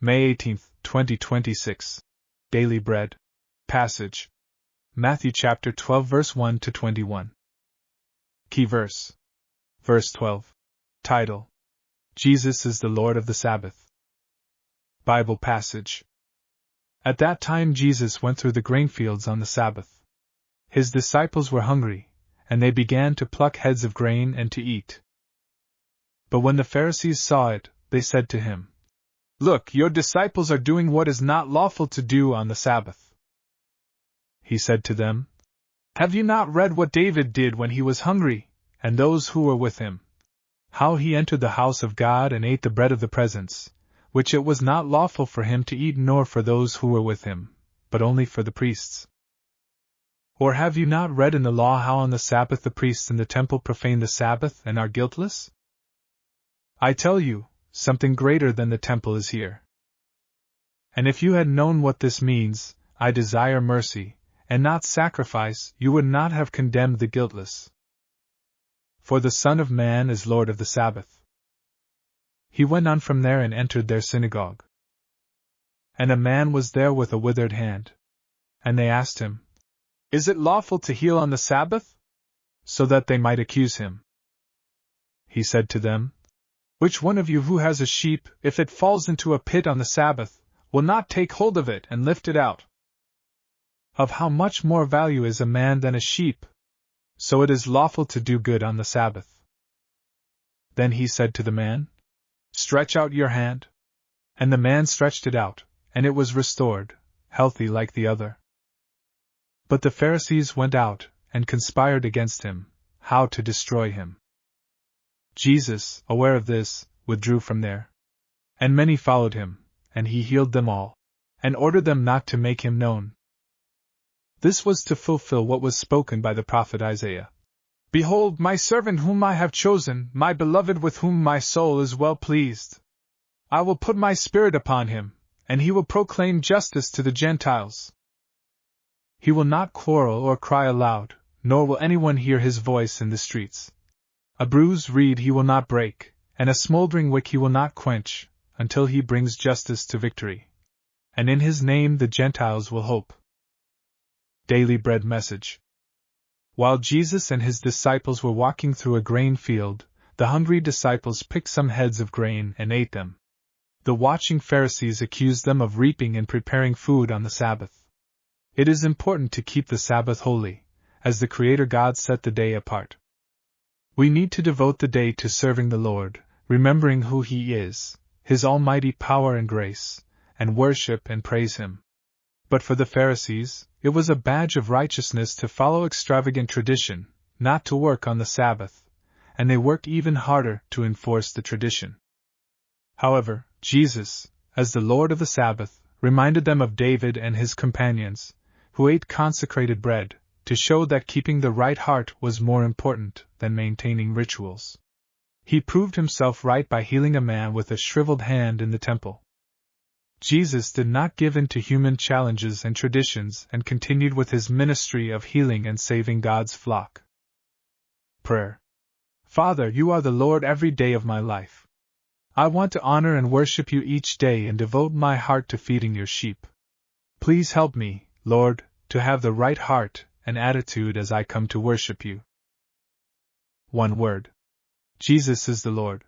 May 18, 2026. Daily Bread. Passage. Matthew chapter 12 verse 1 to 21. Key verse. Verse 12. Title: Jesus is the Lord of the Sabbath. Bible passage. At that time Jesus went through the grain fields on the Sabbath. His disciples were hungry, and they began to pluck heads of grain and to eat. But when the Pharisees saw it, they said to him, "Look, your disciples are doing what is not lawful to do on the Sabbath." He said to them, "Have you not read what David did when he was hungry, and those who were with him? How he entered the house of God and ate the bread of the presence, which it was not lawful for him to eat nor for those who were with him, but only for the priests? Or have you not read in the law how on the Sabbath the priests in the temple profane the Sabbath and are guiltless? I tell you, something greater than the temple is here. And if you had known what this means, I desire mercy, and not sacrifice, you would not have condemned the guiltless. For the Son of Man is Lord of the Sabbath." He went on from there and entered their synagogue. And a man was there with a withered hand. And they asked him, "Is it lawful to heal on the Sabbath?" So that they might accuse him. He said to them, "Which one of you who has a sheep, if it falls into a pit on the Sabbath, will not take hold of it and lift it out? Of how much more value is a man than a sheep? So it is lawful to do good on the Sabbath." Then he said to the man, "Stretch out your hand." And the man stretched it out, and it was restored, healthy like the other. But the Pharisees went out, and conspired against him, how to destroy him. Jesus, aware of this, withdrew from there. And many followed him, and he healed them all, and ordered them not to make him known. This was to fulfill what was spoken by the prophet Isaiah. "Behold, my servant whom I have chosen, my beloved with whom my soul is well pleased. I will put my spirit upon him, and he will proclaim justice to the Gentiles. He will not quarrel or cry aloud, nor will anyone hear his voice in the streets. A bruised reed he will not break, and a smoldering wick he will not quench, until he brings justice to victory. And in his name the Gentiles will hope." Daily Bread message. While Jesus and his disciples were walking through a grain field, the hungry disciples picked some heads of grain and ate them. The watching Pharisees accused them of reaping and preparing food on the Sabbath. It is important to keep the Sabbath holy, as the Creator God set the day apart. We need to devote the day to serving the Lord, remembering who He is, His almighty power and grace, and worship and praise Him. But for the Pharisees, it was a badge of righteousness to follow extravagant tradition, not to work on the Sabbath, and they worked even harder to enforce the tradition. However, Jesus, as the Lord of the Sabbath, reminded them of David and his companions, who ate consecrated bread, to show that keeping the right heart was more important than maintaining rituals. He proved himself right by healing a man with a shriveled hand in the temple. Jesus did not give in to human challenges and traditions and continued with his ministry of healing and saving God's flock. Prayer. Father, you are the Lord every day of my life. I want to honor and worship you each day and devote my heart to feeding your sheep. Please help me, Lord, to have the right heart and attitude as I come to worship you. One word. Jesus is the Lord.